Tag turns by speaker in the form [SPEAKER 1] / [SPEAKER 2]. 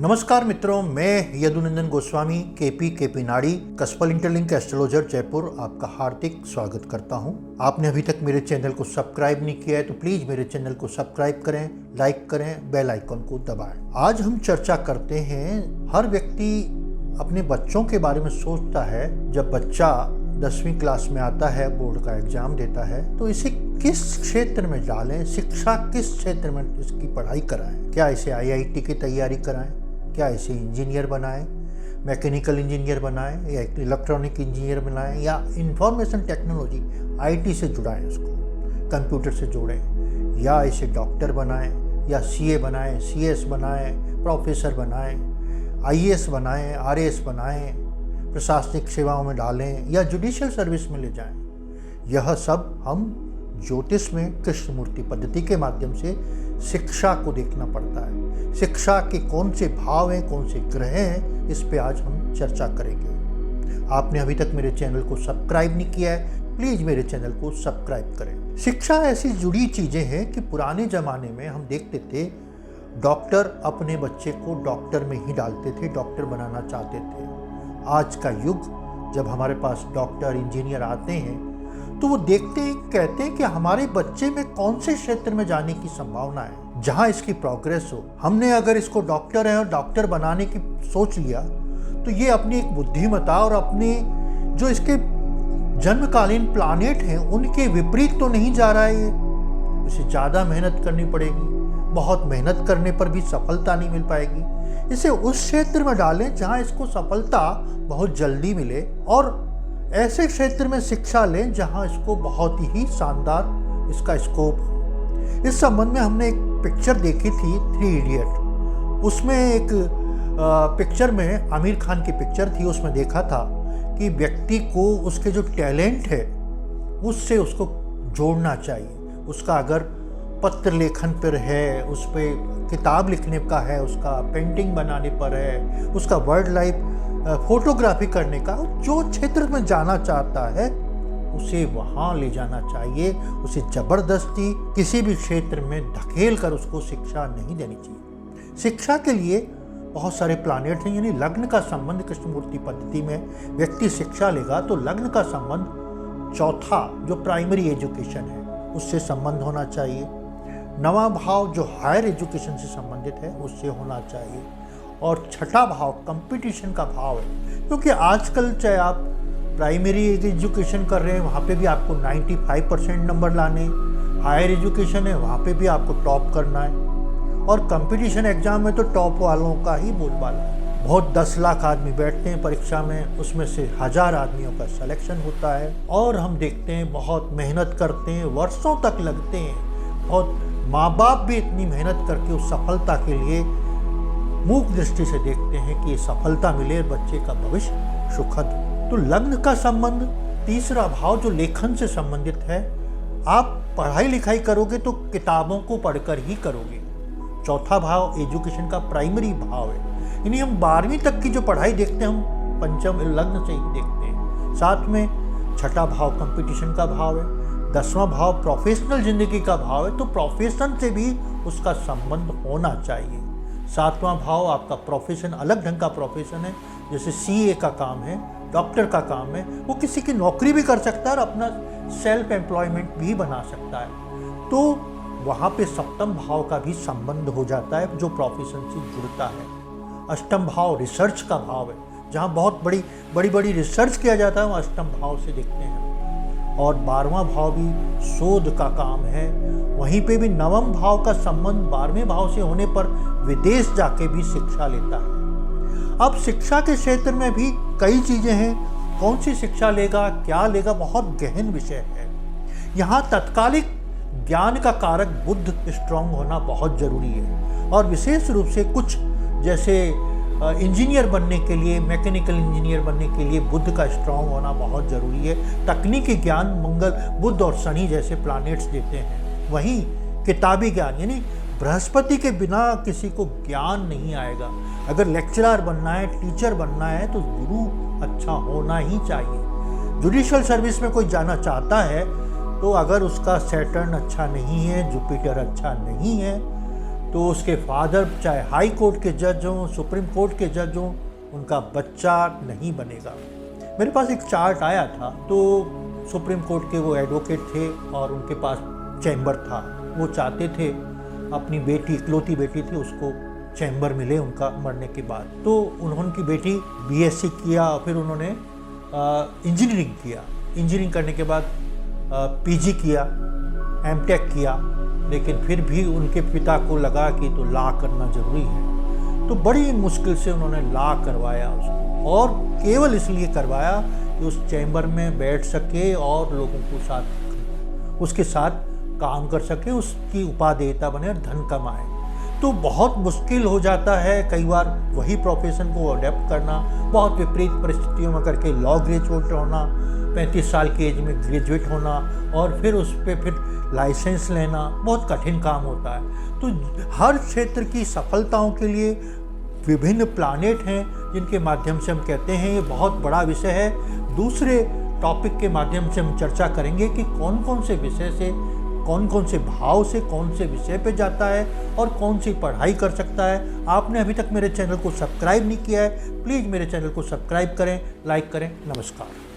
[SPEAKER 1] नमस्कार मित्रों, मैं यदुनंदन गोस्वामी केपी नाड़ी कस्पल इंटरलिंक एस्ट्रोलॉजर जयपुर आपका हार्दिक स्वागत करता हूं। आपने अभी तक मेरे चैनल को सब्सक्राइब नहीं किया है तो प्लीज मेरे चैनल को सब्सक्राइब करें, लाइक करें, बेल आइकन को दबाएं। आज हम चर्चा करते हैं, हर व्यक्ति अपने बच्चों के बारे में सोचता है। जब बच्चा 10वीं क्लास में आता है, बोर्ड का एग्जाम देता है, तो इसे किस क्षेत्र में डालें, शिक्षा किस क्षेत्र में इसकी पढ़ाई कराएं। क्या इसे IIT की तैयारी कराएं, क्या इसे इंजीनियर बनाएं, मैकेनिकल इंजीनियर बनाएं या इलेक्ट्रॉनिक इंजीनियर बनाएं, या इंफॉर्मेशन टेक्नोलॉजी IT से जुड़ाएं, उसको कंप्यूटर से जोड़ें, या इसे डॉक्टर बनाएं या CA बनाएं, CS बनाएं, प्रोफेसर बनाएं, IAS बनाएं, RAS बनाएं, प्रशासनिक सेवाओं में डालें या जुडिशियल सर्विस में ले जाएं। यह सब हम ज्योतिष में कृष्णमूर्ति पद्धति के माध्यम से शिक्षा को देखना पड़ता है। शिक्षा के कौन से भाव हैं, कौन से ग्रह हैं, इस पे आज हम चर्चा करेंगे। आपने अभी तक मेरे चैनल को सब्सक्राइब नहीं किया है, प्लीज मेरे चैनल को सब्सक्राइब करें। शिक्षा ऐसी जुड़ी चीजें हैं कि पुराने जमाने में हम देखते थे, डॉक्टर अपने बच्चे को डॉक्टर में ही डालते थे, डॉक्टर बनाना चाहते थे। आज का युग, जब हमारे पास डॉक्टर इंजीनियर आते हैं तो वो देखते हैं, कहते हैं कि हमारे बच्चे में कौन से क्षेत्र में जाने की संभावना है, जहां इसकी प्रोग्रेस हो। हमने अगर इसको डॉक्टर है और डॉक्टर बनाने की सोच लिया तो ये अपनी एक बुद्धिमत्ता और अपने जो इसके जन्मकालीन प्लानेट हैं उनके विपरीत तो नहीं जा रहा है। ये इसे ज़्यादा मेहनत करनी पड़ेगी, बहुत मेहनत करने पर भी सफलता नहीं मिल पाएगी। इसे उस क्षेत्र में डालें जहां इसको सफलता बहुत जल्दी मिले, और ऐसे क्षेत्र में शिक्षा लें जहां इसको बहुत ही शानदार इसका स्कोप हो। इस संबंध में हमने एक पिक्चर देखी थी, 3 इडियट। उसमें एक पिक्चर में आमिर खान की पिक्चर थी, उसमें देखा था कि व्यक्ति को उसके जो टैलेंट है उससे उसको जोड़ना चाहिए। उसका अगर पत्र लेखन पर है, उस पर किताब लिखने का है, उसका पेंटिंग बनाने पर है, उसका वर्ल्ड लाइफ फोटोग्राफी करने का, जो क्षेत्र में जाना चाहता है उसे वहाँ ले जाना चाहिए। उसे जबरदस्ती किसी भी क्षेत्र में धकेल कर उसको शिक्षा नहीं देनी चाहिए। शिक्षा के लिए बहुत सारे प्लानेट हैं, यानी लग्न का संबंध कृष्णमूर्ति पद्धति में व्यक्ति शिक्षा लेगा तो लग्न का संबंध चौथा जो प्राइमरी एजुकेशन है उससे संबंध होना चाहिए। 9वां भाव जो हायर एजुकेशन से संबंधित है उससे होना चाहिए, और 6ठा भाव कंपटीशन का भाव है, क्योंकि आजकल चाहे आप प्राइमरी एजुकेशन कर रहे हैं वहाँ पे भी आपको 95% नंबर लाने, हायर एजुकेशन है वहाँ पे भी आपको टॉप करना है, और कंपटीशन एग्जाम में तो टॉप वालों का ही बोलबाला है। बहुत 10 लाख आदमी बैठते हैं परीक्षा में, उसमें से 1000 आदमियों का सिलेक्शन होता है, और हम देखते हैं बहुत मेहनत करते हैं, वर्षों तक लगते हैं। बहुत माँ बाप भी इतनी मेहनत करके उस सफलता के लिए मूक दृष्टि से देखते हैं कि सफलता मिले, बच्चे का भविष्य सुखद हो। तो लग्न का संबंध, तीसरा भाव जो लेखन से संबंधित है, आप पढ़ाई लिखाई करोगे तो किताबों को पढ़कर ही करोगे। चौथा भाव एजुकेशन का प्राइमरी भाव है, यानी हम 12वीं तक की जो पढ़ाई देखते हैं हम पंचम लग्न से ही देखते हैं। साथ में 6ठा भाव कंपटीशन का भाव है, 10वां भाव प्रोफेशनल जिंदगी का भाव है, तो प्रोफेशन से भी उसका संबंध होना चाहिए। 7वां भाव आपका प्रोफेशन, अलग ढंग का प्रोफेशन है, जैसे CA का काम है, डॉक्टर का काम है, वो किसी की नौकरी भी कर सकता है और अपना सेल्फ एम्प्लॉयमेंट भी बना सकता है। तो वहाँ पे 7वां भाव का भी संबंध हो जाता है जो प्रोफेशन से जुड़ता है। 8वां भाव रिसर्च का भाव है, जहाँ बहुत बड़ी रिसर्च किया जाता है, वो 8वां भाव से देखते हैं। और 12वां भाव भी शोध का काम है, वहीं पे भी 9वां भाव का संबंध 12वें भाव से होने पर विदेश जाके भी शिक्षा लेता है। अब शिक्षा के क्षेत्र में भी कई चीजें हैं, कौन सी शिक्षा लेगा, क्या लेगा, बहुत गहन विषय है। यहाँ तत्कालिक ज्ञान का कारक बुद्ध स्ट्रांग होना बहुत जरूरी है, और विशेष रूप से कुछ जैसे इंजीनियर बनने के लिए, मैकेनिकल इंजीनियर बनने के लिए बुद्ध का स्ट्रांग होना बहुत ज़रूरी है। तकनीकी ज्ञान मंगल, बुध और शनि जैसे प्लैनेट्स देते हैं। वहीं किताबी ज्ञान, यानी बृहस्पति के बिना किसी को ज्ञान नहीं आएगा। अगर लेक्चरर बनना है, टीचर बनना है, तो गुरु अच्छा होना ही चाहिए। जुडिशियल सर्विस में कोई जाना चाहता है तो अगर उसका सैटर्न अच्छा नहीं है, जुपिटर अच्छा नहीं है, तो उसके फादर चाहे हाई कोर्ट के जज हों, सुप्रीम कोर्ट के जज हों, उनका बच्चा नहीं बनेगा। मेरे पास एक चार्ट आया था, तो सुप्रीम कोर्ट के वो एडवोकेट थे और उनके पास चैम्बर था। वो चाहते थे अपनी बेटी, इकलौती बेटी थी, उसको चैम्बर मिले उनका मरने के बाद। तो उन्होंने की बेटी बीएससी किया, फिर उन्होंने इंजीनियरिंग किया। इंजीनियरिंग करने के बाद पीजी किया, एमटेक किया, लेकिन फिर भी उनके पिता को लगा कि तो लॉ करना ज़रूरी है। तो बड़ी मुश्किल से उन्होंने लॉ करवाया उसको, और केवल इसलिए करवाया कि उस चैम्बर में बैठ सके और लोगों को साथ उसके साथ काम कर सके, उसकी उपादेयता बने और धन कमाए। तो बहुत मुश्किल हो जाता है कई बार वही प्रोफेशन को अडेप्ट करना, बहुत विपरीत परिस्थितियों में करके लॉ ग्रेजुएट होना, 35 साल की एज में ग्रेजुएट होना और फिर उस पर फिर लाइसेंस लेना बहुत कठिन काम होता है। तो हर क्षेत्र की सफलताओं के लिए विभिन्न प्लानेट हैं जिनके माध्यम से हम कहते हैं ये बहुत बड़ा विषय है। दूसरे टॉपिक के माध्यम से हम चर्चा करेंगे कि कौन कौन से विषय से, कौन कौन से भाव से कौन से विषय पे जाता है और कौन सी पढ़ाई कर सकता है। आपने अभी तक मेरे चैनल को सब्सक्राइब नहीं किया है, प्लीज़ मेरे चैनल को सब्सक्राइब करें, लाइक करें। नमस्कार।